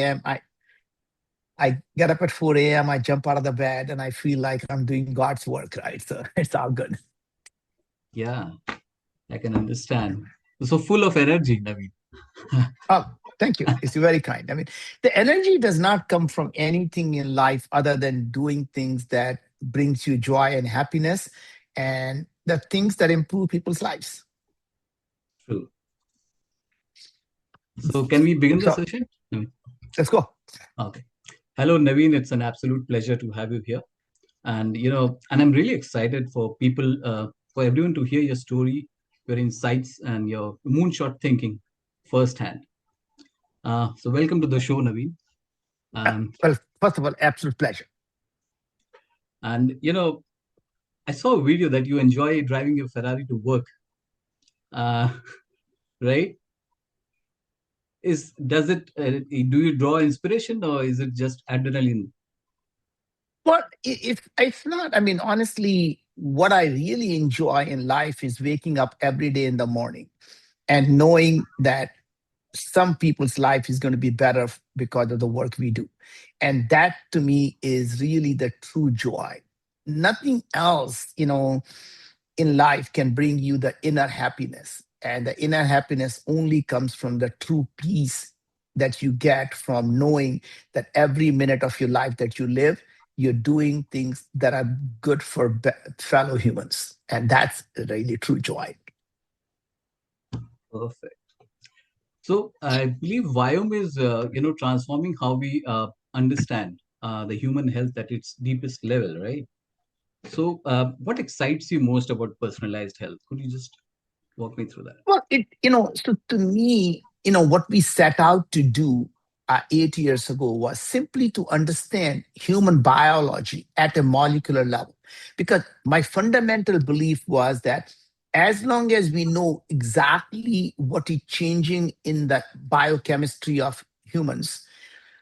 a.m. I get up at 4 a.m., I jump out of the bed, and I feel like I'm doing God's work, right? So it's all good. Yeah, I can understand. So full of energy, Naveen. Oh, thank you. It's very kind. I mean, the energy does not come from anything in life other than doing things that brings you joy and happiness and the things that improve people's lives. True. So can we begin the So session? Naveen? let's go. Okay. Hello, Naveen. It's an absolute pleasure to have you here. And I'm really excited for people, for everyone to hear your story, your insights, and your moonshot thinking firsthand. So welcome to the show, Naveen. Um, Well, first of all, absolute pleasure. and I saw a video that you enjoy driving your Ferrari to work. Uh, right? Is does it? Do you draw inspiration, or is it just adrenaline? Well, if it's not, I mean, honestly, what I really enjoy in life is waking up every day in the morning and knowing that some people's life is going to be better because of the work we do. And that to me is really the true joy. Nothing else, in life can bring you the inner happiness. And the inner happiness only comes from the true peace that you get from knowing that every minute of your life that you live, you're doing things that are good for fellow humans. And that's really true joy. Perfect. So I believe Viome is, transforming how we understand the human health at its deepest level, right? So, what excites you most about personalized health? Could you just walk me through that? Well, so to me, what we set out to do 8 years ago was simply to understand human biology at a molecular level. Because my fundamental belief was that as long as we know exactly what is changing in the biochemistry of humans,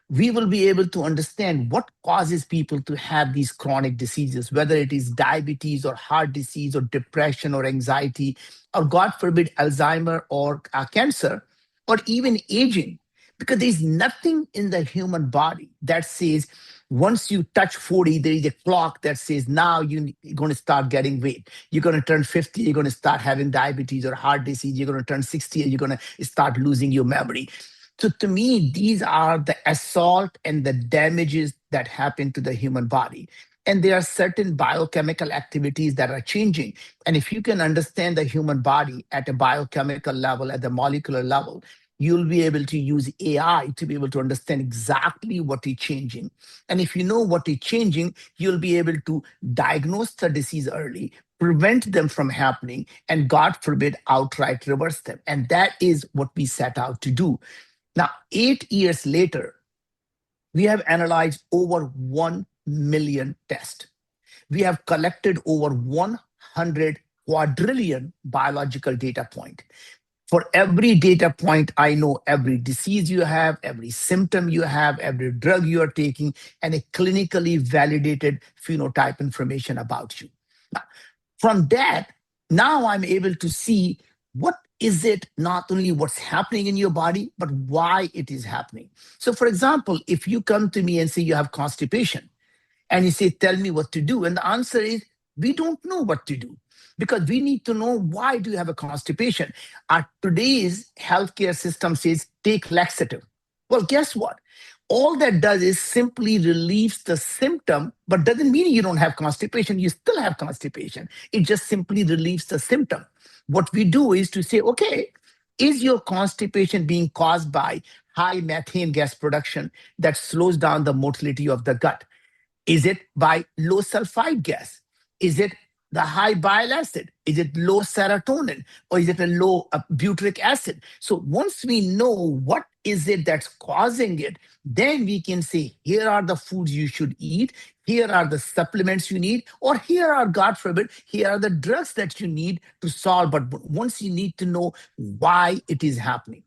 we will be able to understand what causes people to have these chronic diseases, whether it is diabetes or heart disease or depression or anxiety, or God forbid, Alzheimer or cancer, or even aging. Because there's nothing in the human body that says once you touch 40, there is a clock that says now you're going to start getting weight. You're going to turn 50, you're going to start having diabetes or heart disease. You're going to turn 60, and you're going to start losing your memory. So to me, these are the assault and the damages that happen to the human body. And there are certain biochemical activities that are changing. And if you can understand the human body at a biochemical level, at the molecular level, you'll be able to use AI to be able to understand exactly what is changing. And if you know what is changing, you'll be able to diagnose the disease early, prevent them from happening, and God forbid, outright reverse them. And that is what we set out to do. Now, 8 years later, we have analyzed over 1 million tests. We have collected over 100 quadrillion biological data point. For every data point, I know every disease you have, every symptom you have, every drug you are taking, and a clinically validated phenotype information about you. From that, now I'm able to see what is it, not only what's happening in your body, but why it is happening. So, for example, if you come to me and say you have constipation, and you say, tell me what to do. And the answer is, we don't know what to do because we need to know why do you have a constipation. Our today's healthcare system says, take laxative. Well, guess what? All that does is simply relieves the symptom, but doesn't mean you don't have constipation. You still have constipation. It just simply relieves the symptom. What we do is to say, okay, is your constipation being caused by high methane gas production that slows down the motility of the gut? Is it by low sulfide gas? Is it the high bile acid? Is it low serotonin? Or is it a low butyric acid? So once we know what is it that's causing it, then we can say, here are the foods you should eat. Here are the supplements you need. Or here are, God forbid, here are the drugs that you need to solve. But once you need to know why it is happening.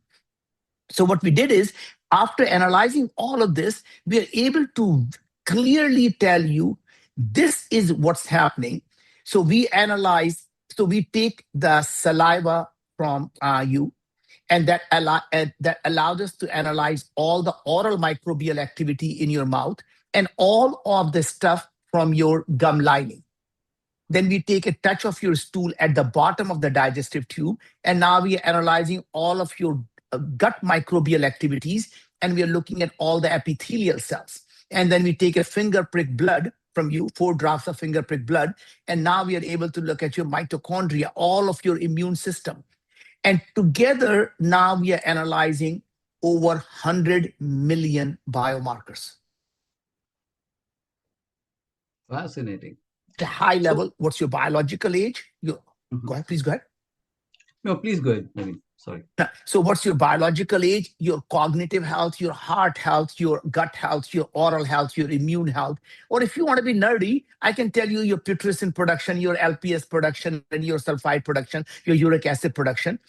So what we did is, after analyzing all of this, we are able to clearly tell you this is what's happening. So we analyze, so we take the saliva from you, and that allowed us to analyze all the oral microbial activity in your mouth and all of the stuff from your gum lining. Then we take a touch of your stool at the bottom of the digestive tube, and now we are analyzing all of your gut microbial activities, and we are looking at all the epithelial cells. And then we take a finger prick blood from you, 4 drops of finger prick blood, and now we are able to look at your mitochondria, all of your immune system. And together, now we are analyzing over 100 million biomarkers. Fascinating. At a high So, level, what's your biological age? mhm. Go ahead, please go ahead. No, please go ahead. Naveen. Sorry. So, what's your biological age, your cognitive health, your heart health, your gut health, your oral health, your immune health? Or if you want to be nerdy, I can tell you your putrescine production, your LPS production, and your sulfide production, your uric acid production.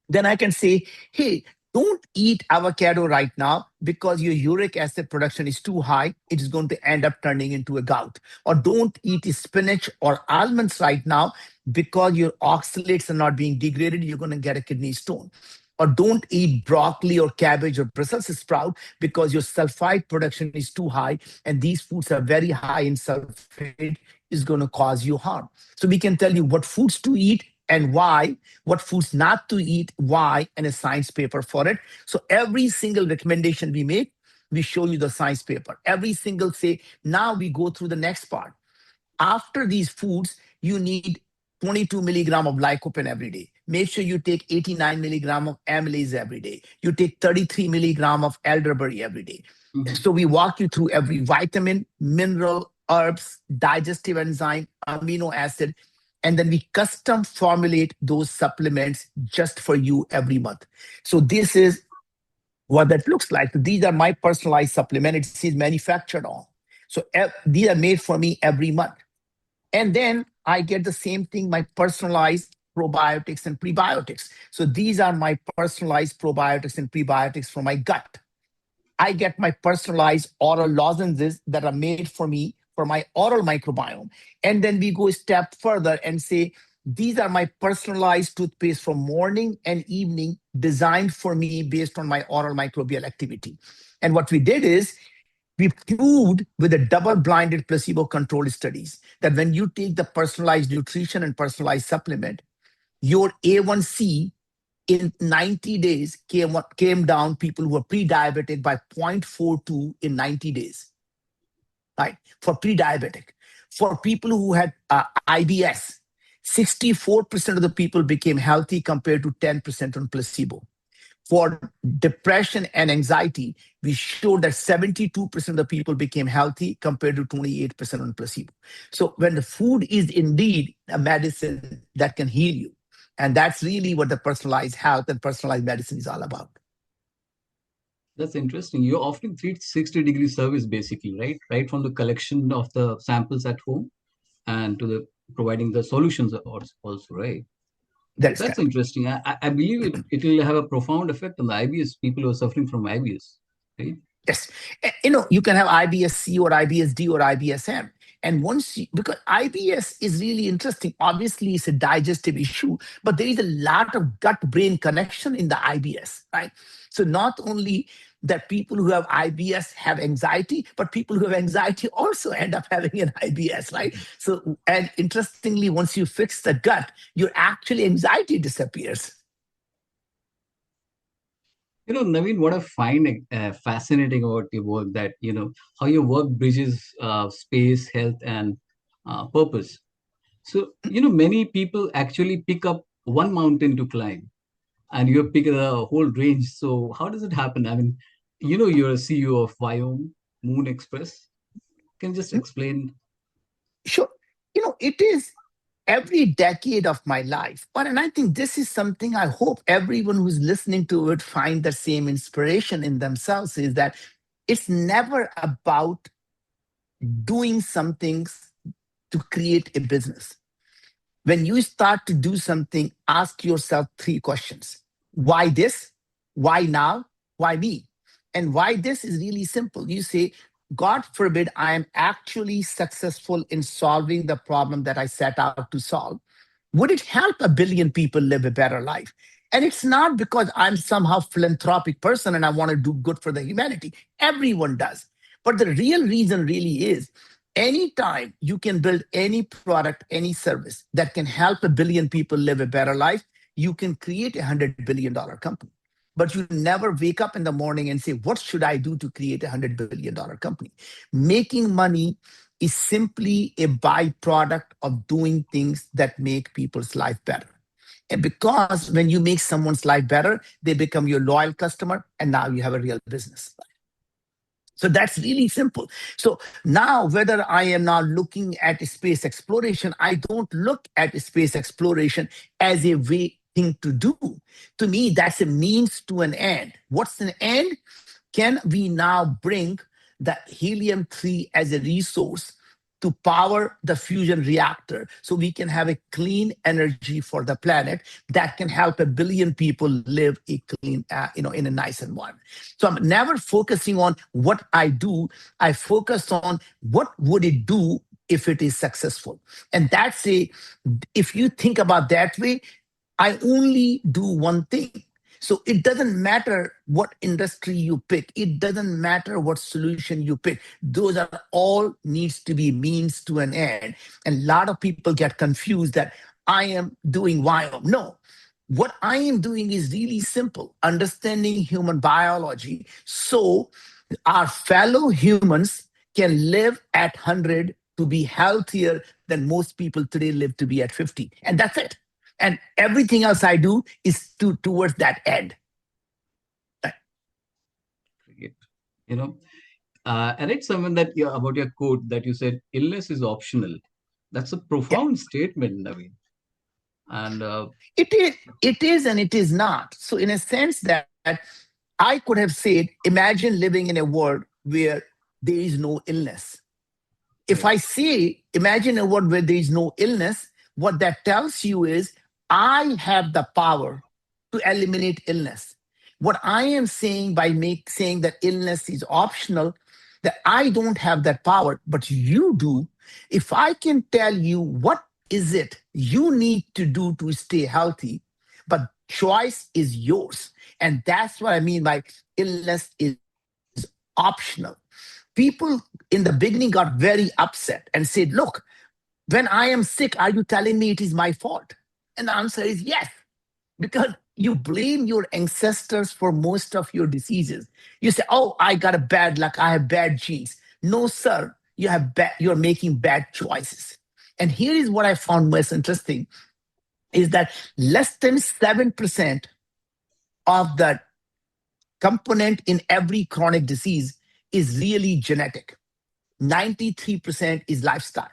Then I can say, hey, don't eat avocado right now because your uric acid production is too high. It is going to end up turning into a gout. Or don't eat spinach or almonds right now because your oxalates are not being degraded. You're going to get a kidney stone. Or don't eat broccoli or cabbage or Brussels sprout because your sulfide production is too high. And these foods are very high in sulfate, is going to cause you harm. So we can tell you what foods to eat and why, what foods not to eat, why, and a science paper for it. So every single recommendation we make, we show you the science paper. Every single say, now we go through the next part. After these foods, you need 22 milligram of lycopene every day. Make sure you take 89 milligram of amylase every day. You take 33 milligram of elderberry every day. Mhm. So we walk you through every vitamin, mineral, herbs, digestive enzyme, amino acid, and then we custom formulate those supplements just for you every month. So this is what that looks like. These are my personalized supplement. It says manufactured on. So these are made for me every month. And then I get the same thing, my personalized probiotics and prebiotics. So these are my personalized probiotics and prebiotics for my gut. I get my personalized oral lozenges that are made for me for my oral microbiome. And then we go a step further and say, these are my personalized toothpaste for morning and evening designed for me based on my oral microbial activity. And what we did is we proved with a double-blinded placebo-controlled studies that when you take the personalized nutrition and personalized supplement, your A1C in 90 days came down, people who were pre-diabetic, by 0.42 in 90 days, right? For pre-diabetic. For people who had IBS, 64% of the people became healthy compared to 10% on placebo. For depression and anxiety, we showed that 72% of the people became healthy compared to 28% on placebo. So when the food is indeed a medicine that can heal you, and that's really what the personalized health and personalized medicine is all about. That's interesting. You're offering 360-degree service basically, right? Right from the collection of the samples at home and to the providing the solutions also, right? That is That's correct. interesting. I believe it will have a profound effect on the IBS, people who are suffering from IBS, right? Yes. You can have IBS-C or IBS-D or IBS-M. And once you, because IBS is really interesting. Obviously, it's a digestive issue, but there is a lot of gut-brain connection in the IBS, right? So not only that people who have IBS have anxiety, but people who have anxiety also end up having an IBS, right? So, and interestingly, once you fix the gut, your actual anxiety disappears. Naveen, what I find fascinating about your work that, how your work bridges space, health, and purpose. So, many people actually pick up one mountain to climb and you pick the whole range. So, how does it happen? I mean, you're a CEO of Viome, MoonExpress. Can you just explain? Sure. It is every decade of my life. And I think this is something I hope everyone who's listening to it find the same inspiration in themselves, is that it's never about doing some things to create a business. When you start to do something, ask yourself 3 questions. Why this? Why now? Why me? And why this is really simple. You say, God forbid I am actually successful in solving the problem that I set out to solve. Would it help a billion people live a better life? And it's not because I'm somehow philanthropic person and I want to do good for the humanity. Everyone does. But the real reason really is anytime you can build any product, any service that can help a billion people live a better life, you can create $100 billion company. But you never wake up in the morning and say, what should I do to create $100 billion company? Making money is simply a byproduct of doing things that make people's life better. And because when you make someone's life better, they become your loyal customer, and now you have a real business. So that's really simple. So now, whether I am now looking at space exploration, I don't look at space exploration as a way thing to do. To me, that's a means to an end. What's an end? Can we now bring the helium-3 as a resource to power the fusion reactor so we can have a clean energy for the planet that can help a billion people live a clean, in a nice environment. So I'm never focusing on what I do. I focus on what would it do if it is successful. And that's if you think about that way, I only do one thing. So it doesn't matter what industry you pick. It doesn't matter what solution you pick. Those are all needs to be means to an end. And a lot of people get confused that I am doing Viome. No, what I am doing is really simple, understanding human biology. So our fellow humans can live at 100 to be healthier than most people today live to be at 50. And that's it. And everything else I do is towards that end. Great. You know, I read someone that about your quote that you said illness is optional. That's a Yeah, profound statement, Naveen. And it is and it is not. So in a sense that I could have said, imagine living in a world where there is no illness. If right, I say, imagine a world where there is no illness, what that tells you is I have the power to eliminate illness. What I am saying by saying that illness is optional, that I don't have that power, but you do. If I can tell you what is it you need to do to stay healthy, but choice is yours. And that's what I mean by illness is optional. People in the beginning got very upset and said, look, when I am sick, are you telling me it is my fault? And the answer is yes, because you blame your ancestors for most of your diseases. You say, oh, I got a bad luck, I have bad genes. No, sir, you're making bad choices. And here is what I found most interesting is that less than 7% of the component in every chronic disease is really genetic. 93% is lifestyle.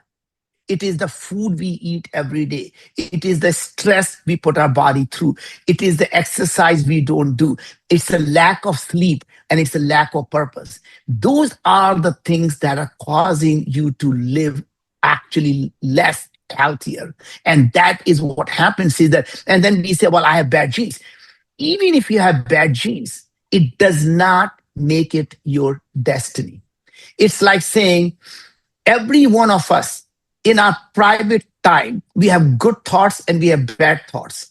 It is the food we eat every day. It is the stress we put our body through. It is the exercise we don't do. It's a lack of sleep and it's a lack of purpose. Those are the things that are causing you to live actually less healthier. And that is what happens is that, and then we say, well, I have bad genes. Even if you have bad genes, it does not make it your destiny. It's like saying, every one of us in our private time, we have good thoughts and we have bad thoughts.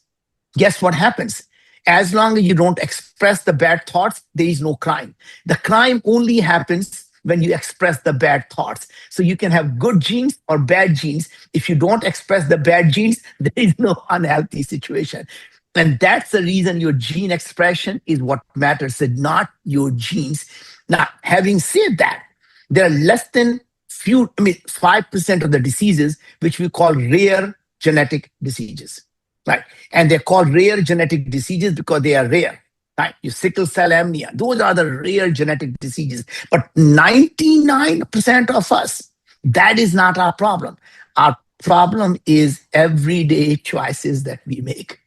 Guess what happens? As long as you don't express the bad thoughts, there is no crime. The crime only happens when you express the bad thoughts. So you can have good genes or bad genes. If you don't express the bad genes, there is no unhealthy situation. And that's the reason your gene expression is what matters, and not your genes. Now, having said that, there are less than 5% of the diseases which we call rare genetic diseases, right? And they're called rare genetic diseases because they are rare, right? Your sickle cell anemia, those are the rare genetic diseases. But 99% of us, that is not our problem. Our problem is everyday choices that we make.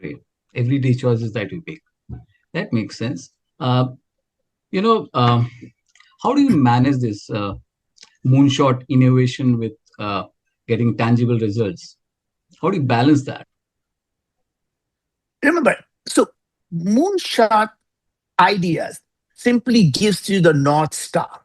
great. Everyday choices that we make. That makes sense. Uh, you know, how do you manage this moonshot innovation with getting tangible results? How do you balance that? Remember, so Moonshot Ideas simply gives you the North Star.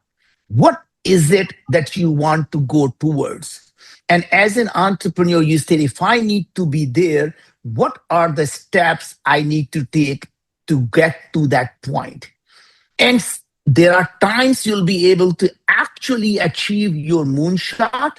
What is it that you want to go towards? And as an entrepreneur, you said, if I need to be there, what are the steps I need to take to get to that point? And there are times you'll be able to actually achieve your moonshot.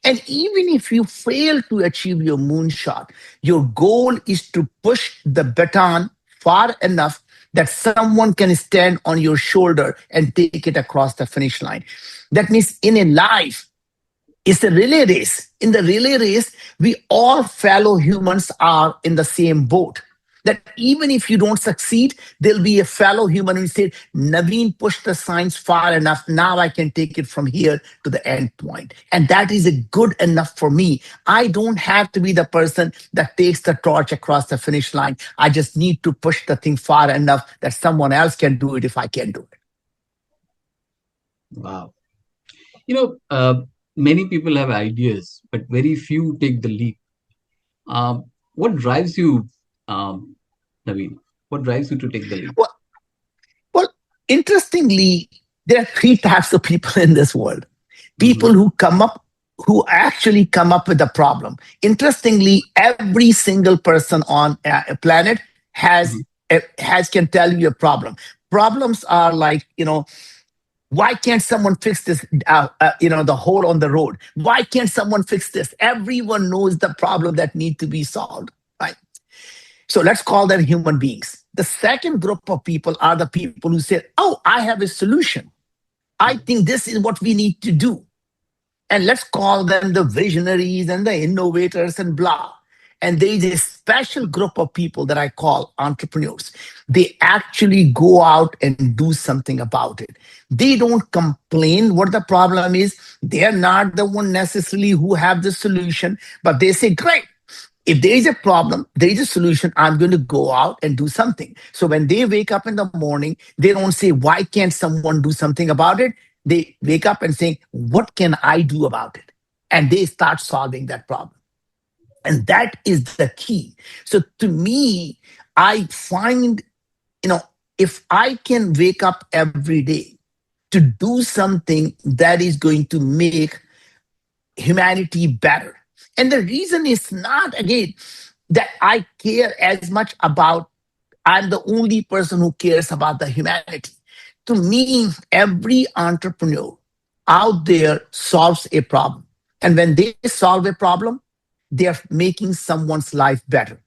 And even if you fail to achieve your moonshot, your goal is to push the baton far enough that someone can stand on your shoulder and take it across the finish line. That means in a life, it's a relay race. In the relay race, we all fellow humans are in the same boat. That even if you don't succeed, there'll be a fellow human who said, Naveen pushed the science far enough. Now I can take it from here to the end point. And that is a good enough for me. I don't have to be the person that takes the torch across the finish line. I just need to push the thing far enough that someone else can do it if I can do it. Wow. You know, many people have ideas, but very few take the leap. What drives you, um, Naveen? What drives you to take the leap? Well, well, interestingly, there are three types of people in this world. People Hmm. who actually come up with a problem. Interestingly, every single person on a planet Hmm. has can tell you a problem. Problems are like, why can't someone fix this? The hole on the road. Why can't someone fix this? Everyone knows the problem that need to be solved, right? So let's call them human beings. The second group of people are the people who say, "Oh, I have a solution. I think this is what we need to do." And let's call them the visionaries and the innovators and blah. And there is a special group of people that I call entrepreneurs. They actually go out and do something about it. They don't complain what the problem is. They are not the one necessarily who have the solution, but they say, great, if there is a problem, there is a solution, I'm going to go out and do something. So when they wake up in the morning, they don't say, why can't someone do something about it? They wake up and say, what can I do about it? And they start solving that problem. And that is the key. So to me, I find, you know, if I can wake up every day to do something that is going to make humanity better. And the reason is not, again, that I care as much about, I'm the only person who cares about the humanity. To me, every entrepreneur out there solves a problem. And when they solve a problem, they are making someone's life better.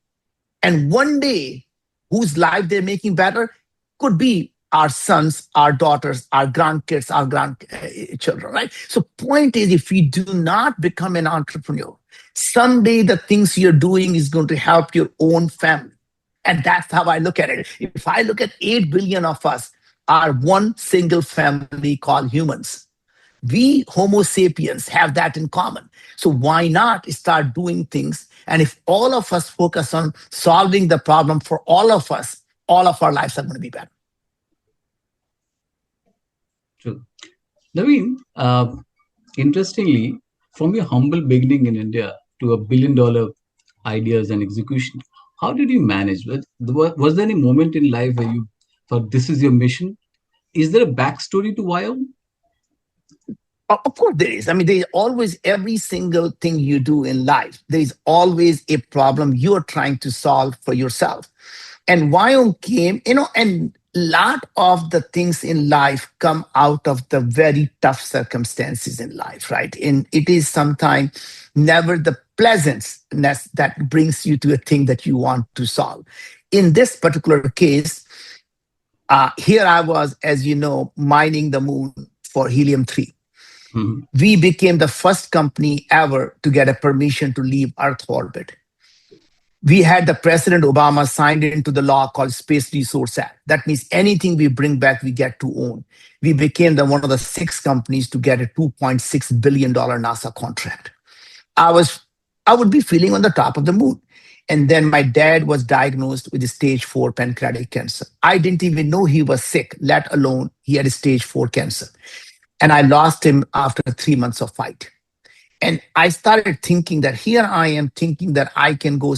And one day, whose life they're making better could be our sons, our daughters, our grandkids, our grandchildren, right? So, point is, if you do not become an entrepreneur, someday the things you're doing is going to help your own family. And that's how I look at it. If I look at 8 billion of us are one single family called humans. We Homo sapiens have that in common. So why not start doing things? And if all of us focus on solving the problem for all of us, all of our lives are going to be better. True. Naveen, interestingly, from your humble beginning in India to $1 billion ideas and execution, how did you manage? Was there any moment in life where you thought this is your mission? Is there a backstory to Viome? Of course, there is. I mean, there's always every single thing you do in life, there's always a problem you're trying to solve for yourself. And Viome came, and a lot of the things in life come out of the very tough circumstances in life, right? And it is sometimes never the pleasantness that brings you to a thing that you want to solve. In this particular case, here I was, as you know, mining the moon for helium-3. Mhm. We became the first company ever to get a permission to leave Earth orbit. We had the President Obama signed into the law called Space Resource Act. That means anything we bring back, we get to own. We became one of the 6 companies to get a $2.6 billion NASA contract. I was, I would be feeling on the top of the moon. And then my dad was diagnosed with stage 4 pancreatic cancer. I didn't even know he was sick, let alone he had stage 4 cancer. And I lost him after 3 months of fight. And I started thinking that here I am thinking that I can go,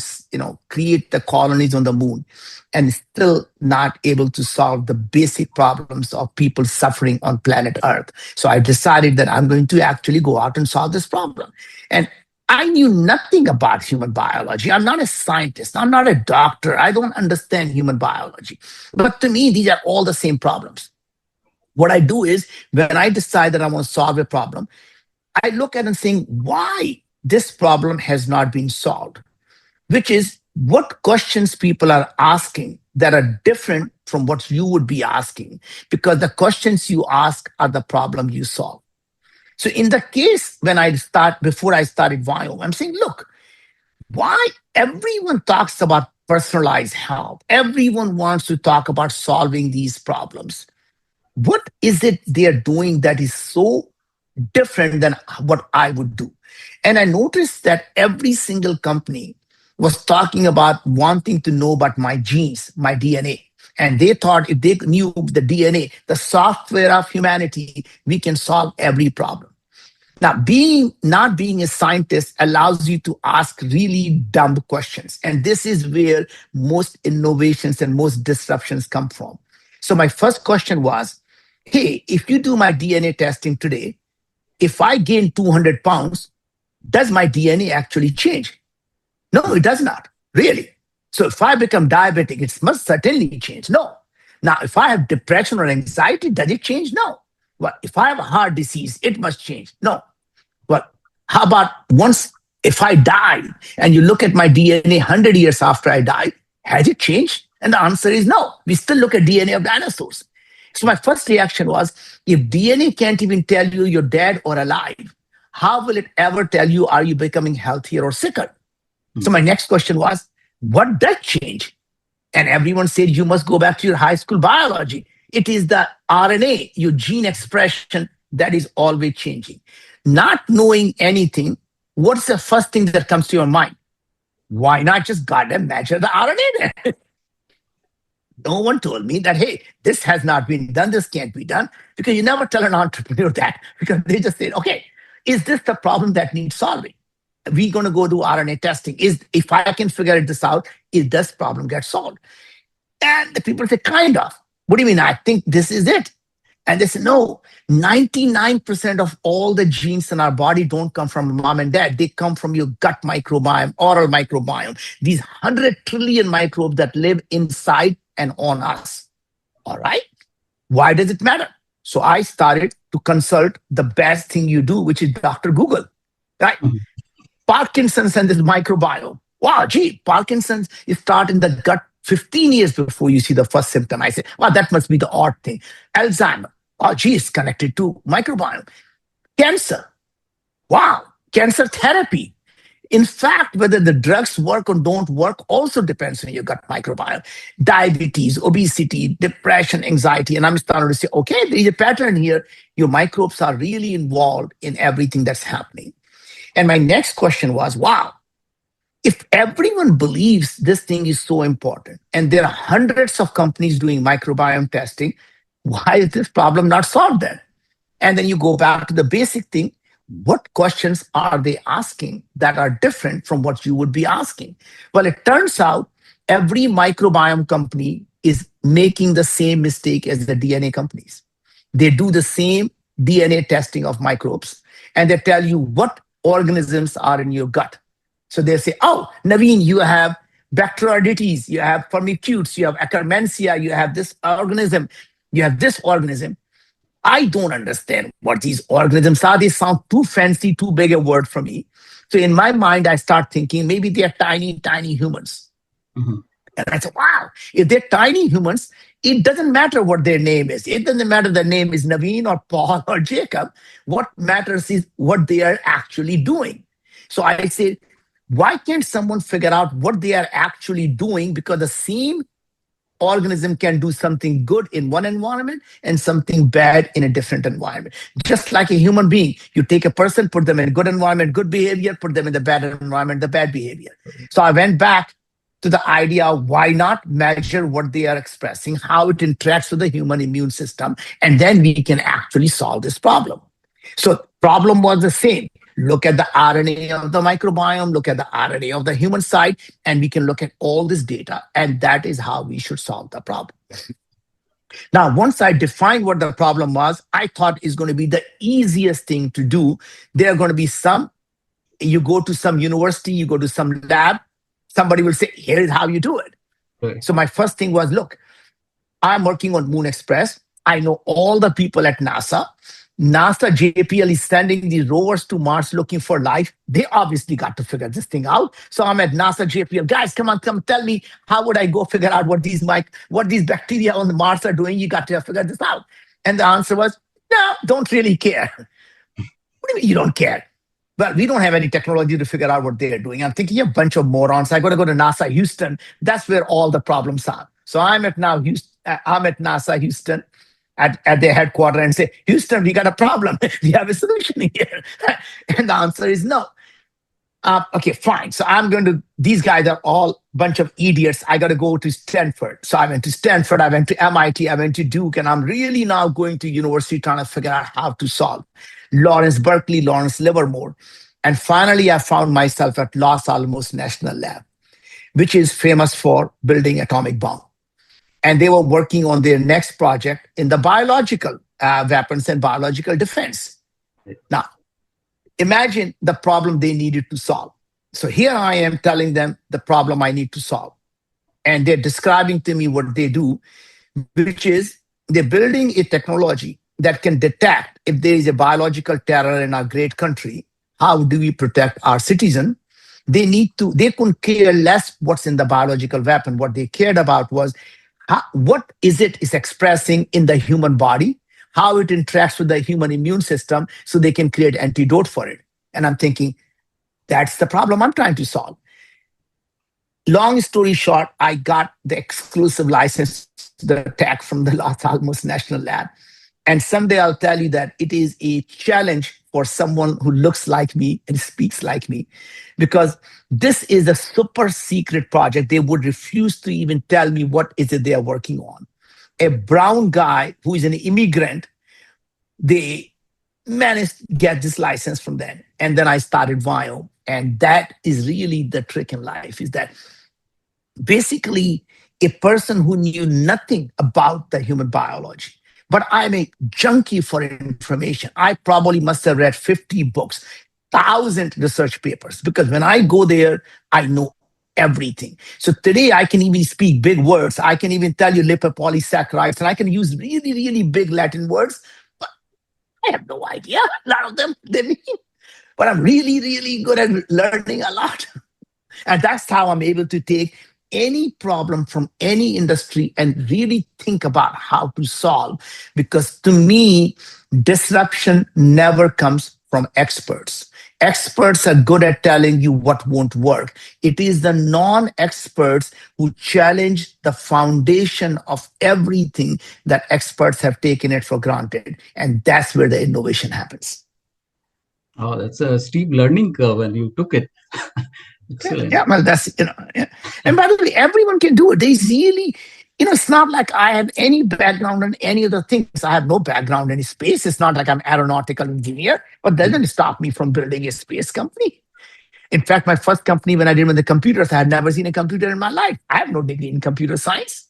create the colonies on the moon and still not able to solve the basic problems of people suffering on planet Earth. So I decided that I'm going to actually go out and solve this problem. And I knew nothing about human biology. I'm not a scientist. I'm not a doctor. I don't understand human biology. But to me, these are all the same problems. What I do is when I decide that I want to solve a problem, I look at and saying why this problem has not been solved, which is what questions people are asking that are different from what you would be asking, because the questions you ask are the problem you solve. So in the case when before I started Viome, I'm saying, look, why everyone talks about personalized health? Everyone wants to talk about solving these problems. What is it they're doing that is so different than what I would do? And I noticed that every single company was talking about wanting to know about my genes, my DNA. And they thought if they knew the DNA, the software of humanity, we can solve every problem. Now, being not being a scientist allows you to ask really dumb questions. And this is where most innovations and most disruptions come from. So my first question was, hey, if you do my DNA testing today, if I gain 200 pounds, does my DNA actually change? No, it does not, really. So if I become diabetic, it must certainly change. No. Now, if I have depression or anxiety, does it change? No. Well, if I have a heart disease, it must change. No. Well, how about once if I die and you look at my DNA 100 years after I die, has it changed? And the answer is no. We still look at DNA of dinosaurs. So my first reaction was, if DNA can't even tell you you're dead or alive, how will it ever tell you are you becoming healthier or sicker? So my next question was, what does change? And everyone said, you must go back to your high school biology. It is the RNA, your gene expression, that is always changing. Not knowing anything, what's the first thing that comes to your mind? Why not just goddamn measure the RNA there? No one told me that, hey, this has not been done, this can't be done, because you never tell an entrepreneur that, because they just say, okay, is this the problem that needs solving? We're going to go do RNA testing. If I can figure this out, is this problem get solved? And the people say, kind of. What do you mean? I think this is it. And they say, no, 99% of all the genes in our body don't come from mom and dad. They come from your gut microbiome, oral microbiome, these 100 trillion microbes that live inside and on us. All right. Why does it matter? So I started to consult the best thing you do, which is Dr. Google, right? Mhm. Parkinson's and this microbiome. Wow, gee, Parkinson's is start in the gut 15 years before you see the first symptom. I say, wow, that must be the odd thing. Alzheimer. Oh, gee, it's connected to microbiome. Cancer. Wow, cancer therapy. In fact, whether the drugs work or don't work also depends on your gut microbiome. Diabetes, obesity, depression, anxiety. And I'm starting to say, okay, there's a pattern here. Your microbes are really involved in everything that's happening. And my next question was, wow, if everyone believes this thing is so important, and there are hundreds of companies doing microbiome testing, why is this problem not solved then? And then you go back to the basic thing. What questions are they asking that are different from what you would be asking? Well, it turns out every microbiome company is making the same mistake as the DNA companies. They do the same DNA testing of microbes, and they tell you what organisms are in your gut. So they say, oh, Naveen, you have Bacteroidetes, you have Firmicutes, you have Akkermansia, you have this organism, you have this organism. I don't understand what these organisms are. They sound too fancy, too big a word for me. So in my mind, I start thinking maybe they're tiny, tiny humans. Mhm. And I said, wow, if they're tiny humans, it doesn't matter what their name is. It doesn't matter the name is Naveen or Paul or Jacob. What matters is what they are actually doing. So I said, why can't someone figure out what they are actually doing? Because the same organism can do something good in one environment and something bad in a different environment. Just like a human being, you take a person, put them in a good environment, good behavior, put them in the bad environment, the bad behavior. So I went back to the idea of why not measure what they are expressing, how it interacts with the human immune system, and then we can actually solve this problem. So problem was the same. look at the RNA of the microbiome, look at the RNA of the human side, and we can look at all this data. And that is how we should solve the problem. Now, once I defined what the problem was, I thought it's going to be the easiest thing to do. There are going to be some, you go to some university, you go to some lab, somebody will say, here is how you do it. Right. So my first thing was, look, I'm working on MoonExpress. I know all the people at NASA. NASA JPL is sending these rovers to Mars looking for life. They obviously got to figure this thing out. So I'm at NASA JPL. Guys, come on, come tell me, how would I go figure out what these bacteria on the Mars are doing? You got to figure this out. And the answer was, no, don't really care. What do you mean you don't care? Well, we don't have any technology to figure out what they're doing. I'm thinking, a bunch of morons. I got to go to NASA Houston. That's where all the problems are. So I'm at NASA Houston at their headquarters and say, Houston, we got a problem. We have a solution here. And the answer is no. Okay, fine. So these guys are all a bunch of idiots. I got to go to Stanford. So I went to Stanford, I went to MIT, I went to Duke, and I'm really now going to university trying to figure out how to solve Lawrence Berkeley, Lawrence Livermore. And finally, I found myself at Los Alamos National Lab, which is famous for building atomic bomb. And they were working on their next project in the biological weapons and biological defense. Now, imagine the problem they needed to solve. So here I am telling them the problem I need to solve. And they're describing to me what they do, which is they're building a technology that can detect if there is a biological terror in our great country. How do we protect our citizen? They couldn't care less what's in the biological weapon. What they cared about was what is it is expressing in the human body, how it interacts with the human immune system so they can create antidote for it. And I'm thinking, that's the problem I'm trying to solve. Long story short, I got the exclusive license to the tech from the Los Alamos National Lab. And someday I'll tell you that it is a challenge for someone who looks like me and speaks like me, because this is a super secret project. They would refuse to even tell me what is it they are working on. A brown guy who is an immigrant, they managed to get this license from them. And then I started Viome. And that is really the trick in life, is that basically a person who knew nothing about the human biology, but I'm a junkie for information. I probably must have read 50 books, 1,000 research papers, because when I go there, I know everything. So today I can even speak big words. I can even tell you lipopolysaccharides, and I can use really, really big Latin words, but I have no idea. A lot of them, they mean, but I'm really, really good at learning a lot. And that's how I'm able to take any problem from any industry and really think about how to solve. Because to me, disruption never comes from experts. Experts are good at telling you what won't work. It is the non-experts who challenge the foundation of everything that experts have taken it for granted. And that's where the innovation happens. Oh, that's a steep learning curve, and you took it. Excellent. Yeah, well, that's, yeah. And by the way, everyone can do it. There's really, it's not like I have any background in any other things. I have no background in space. It's not like I'm aeronautical engineer, but that doesn't stop me from building a space company. In fact, my first company, when I did with the computers, I had never seen a computer in my life. I have no degree in computer science.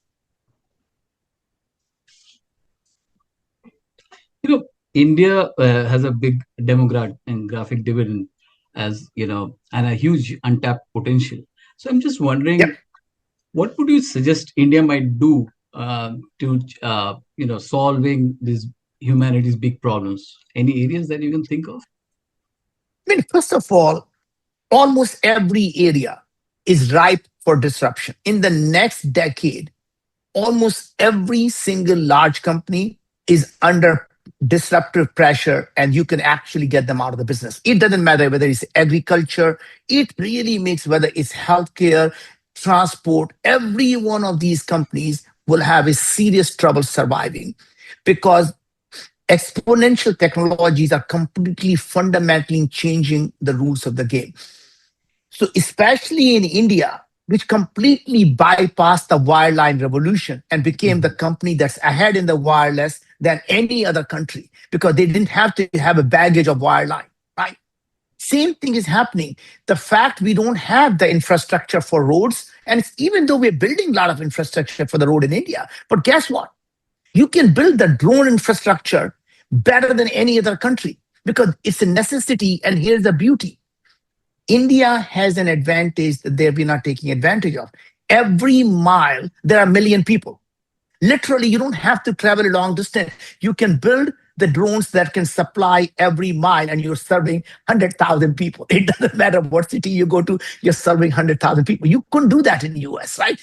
India has a big demographic dividend, as and a huge untapped potential. So I'm just Yep. wondering, what would you suggest India might do to solving these humanity's big problems? Any areas that you can think of? I mean, first of all, almost every area is ripe for disruption. In the next decade, almost every single large company is under disruptive pressure, and you can actually get them out of the business. It doesn't matter whether it's agriculture, it really makes, whether it's healthcare, transport, every one of these companies will have a serious trouble surviving, because exponential technologies are completely fundamentally changing the rules of the game. So, especially in India, which completely bypassed the wireline revolution and became the Mhm. company that's ahead in the wireless than any other country, because they didn't have to have a baggage of wireline, right? Same thing is happening. The fact we don't have the infrastructure for roads, and it's, even though we're building a lot of infrastructure for the road in India, but guess what? You can build the drone infrastructure better than any other country because it's a necessity. And here's the beauty: India has an advantage that they're not taking advantage of. Every mile, there are a million people. Literally, you don't have to travel a long distance. You can build the drones that can supply every mile, and you're serving 100,000 people. It doesn't matter what city you go to, you're serving 100,000 people. You couldn't do that in the US, right?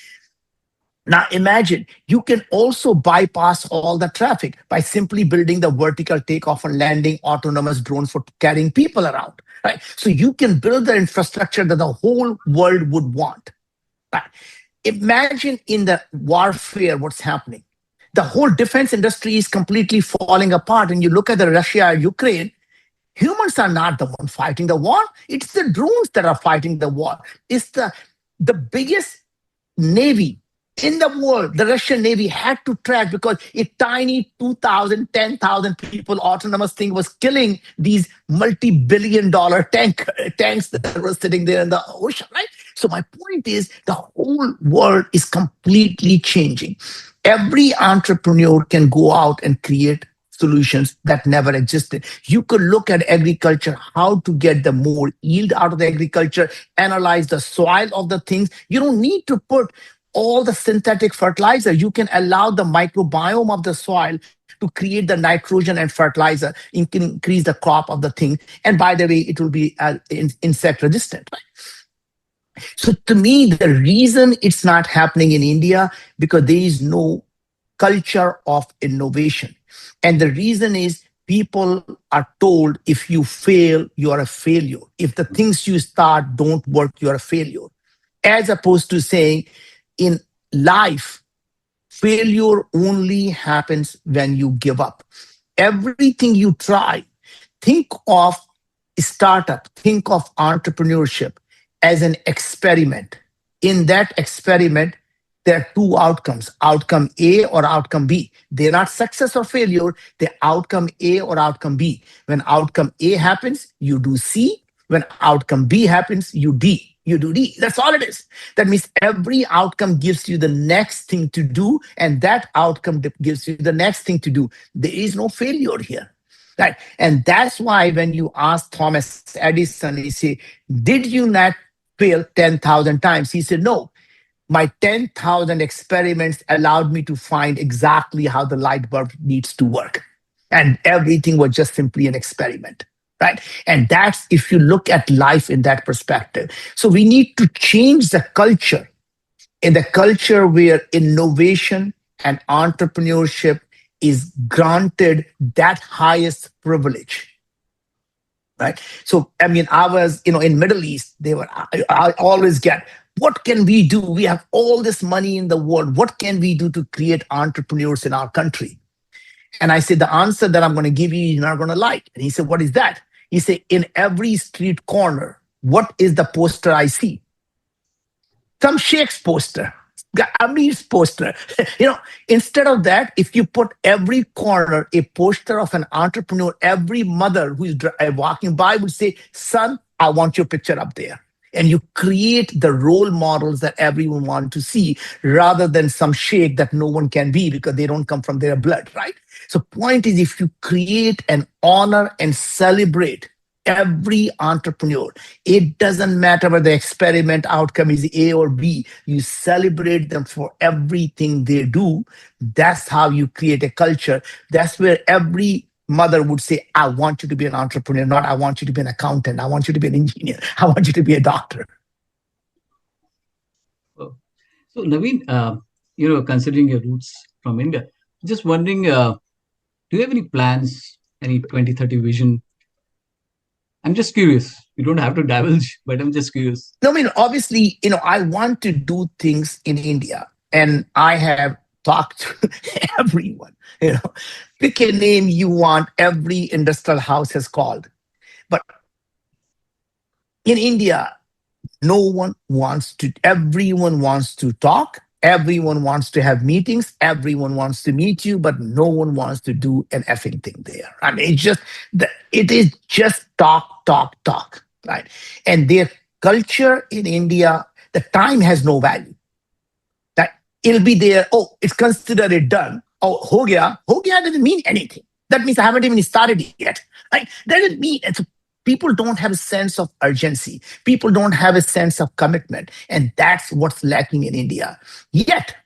Now imagine you can also bypass all the traffic by simply building the vertical takeoff and landing autonomous drones for carrying people around, right? So you can build the infrastructure that the whole world would want. Right? Imagine in the warfare what's happening. The whole defense industry is completely falling apart. And you look at the Russia, Ukraine, humans are not the one fighting the war. It's the drones that are fighting the war. It's the biggest navy in the world. The Russian Navy had to track because a tiny 2,000, 10,000 people autonomous thing was killing these multi-billion dollar tanks that were sitting there in the ocean, right? So my point is the whole world is completely changing. Every entrepreneur can go out and create solutions that never existed. You could look at agriculture, how to get the more yield out of the agriculture, analyze the soil of the things. You don't need to put all the synthetic fertilizer. You can allow the microbiome of the soil to create the nitrogen and fertilizer. You can increase the crop of the thing. And by the way, it will be insect resistant. So to me, the reason it's not happening in India because there is no culture of innovation. And the reason is people are told if you fail, you are a failure. If the things you start don't work, you are a failure. As opposed to saying in life, failure only happens when you give up. Everything you try, think of startup, think of entrepreneurship as an experiment. In that experiment, there are two outcomes, outcome A or outcome B. They're not success or failure, they're outcome A or outcome B. When outcome A happens, you do C. When outcome B happens, you D. You do D. That's all it is. That means every outcome gives you the next thing to do, and that outcome gives you the next thing to do. There is no failure here. Right. And that's why when you ask Thomas Edison, he say, did you not fail 10,000 times? He said, no, my 10,000 experiments allowed me to find exactly how the light bulb needs to work. And everything was just simply an experiment. Right. And that's if you look at life in that perspective. So we need to change the culture in the culture where innovation and entrepreneurship is granted that highest privilege. Right. So, I mean, I was, in Middle East, I always get, what can we do? We have all this money in the world. What can we do to create entrepreneurs in our country? And I said, the answer that I'm going to give you, you're not going to like. And he said, what is that? He said, in every street corner, what is the poster I see? Some Sheikh's poster, Amir's poster. Instead of that, if you put every corner a poster of an entrepreneur, every mother who is walking by would say, son, I want your picture up there. And you create the role models that everyone wants to see rather than some sheikh that no one can be because they don't come from their blood, right? So point is, if you create and honor and celebrate every entrepreneur, it doesn't matter whether the experiment outcome is A or B, you celebrate them for everything they do. That's how you create a culture. That's where every mother would say, I want you to be an entrepreneur, not I want you to be an accountant. I want you to be an engineer. I want you to be a doctor. Oh. So, Naveen, considering your roots from India, just wondering, do you have any plans, any 2030 vision? I'm just curious. You don't have to divulge, but I'm just curious. No, I mean, obviously, I want to do things in India, and I have talked to everyone. Pick a name you want, every industrial house has called. But in India, everyone wants to talk, everyone wants to have meetings, everyone wants to meet you, but no one wants to do an effing thing there. I mean, it is just talk, talk, talk. right? And their culture in India, the time has no value. That it'll be there. Oh, it's considered it done. Oh, ho gaya doesn't mean anything. That means I haven't even started yet. Like that doesn't mean it's people don't have a sense of urgency. People don't have a sense of commitment, and that's what's lacking in India. Yet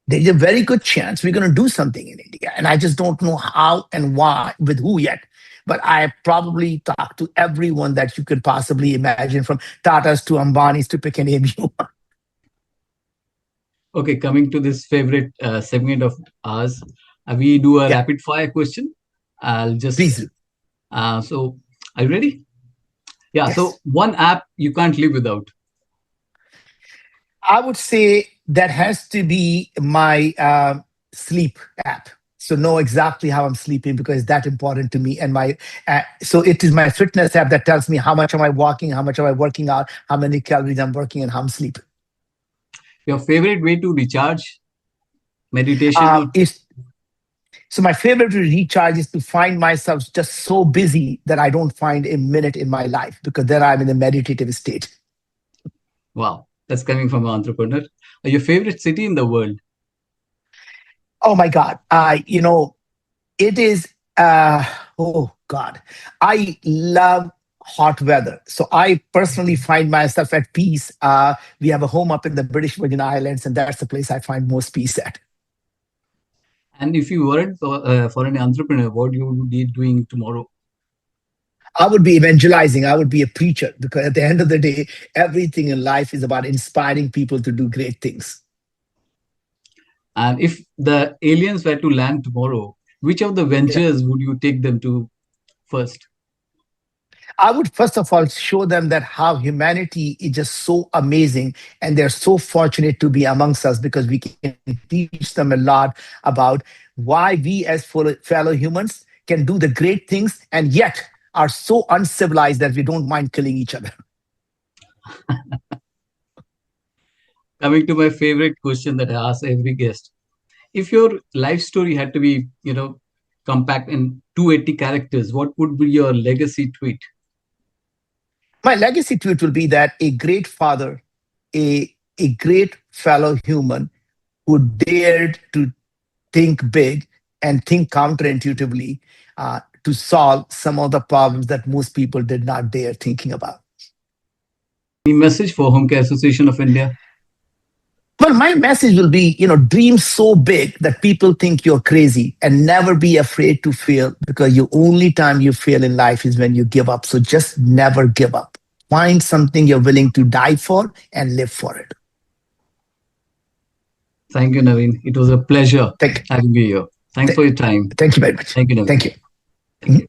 there's a very good chance we're going to do something in India, and I just don't know how and why, with who yet. But I probably talked to everyone that you could possibly imagine, from Tatas to Ambanis to pick a name you want. Okay, coming to this favorite segment of ours, we do a Yeah, rapid fire question. I'll please just do. so are you ready? Yeah. So Yes. one app you can't live without. I would say that has to be my sleep app. So know exactly how I'm sleeping because it's that important to me. And my so it is my fitness app that tells me how much am I walking, how much am I working out, how many calories I'm working, and how I'm sleeping. Your favorite way to recharge, meditation or It's so my favorite to recharge is to find myself just so busy that I don't find a minute in my life because then I'm in a meditative state. wow, that's coming from an entrepreneur. Your favorite city in the world. Oh my God! It is oh God, I love hot weather, so I personally find myself at peace. We have a home up in the British Virgin Islands, and that's the place I find most peace at. And if you weren't for an entrepreneur, what you would be doing tomorrow? I would be evangelizing. I would be a preacher because at the end of the day, everything in life is about inspiring people to do great things. And if the aliens were to land tomorrow, which of the Yeah. ventures would you take them to first? I would first of all show them that how humanity is just so amazing and they're so fortunate to be amongst us because we can teach them a lot about why we as fellow humans can do the great things and yet are so uncivilized that we don't mind killing each other. Coming to my favorite question that I ask every guest. If your life story had to be, compact in 280 characters, what would be your legacy tweet? My legacy to it will be that a great father, a great fellow human who dared to think big and think counterintuitively to solve some of the problems that most people did not dare thinking about. Any message for Homecare Association of India? Well, my message will be, dream so big that people think you're crazy and never be afraid to fail because the only time you fail in life is when you give up. So just never give up. Find something you're willing to die for and live for it. Thank you, Naveen. It was a pleasure Thank, having you here. Thanks th- for your time. thank you very much. Thank you, Naveen. Thank you. Thank you.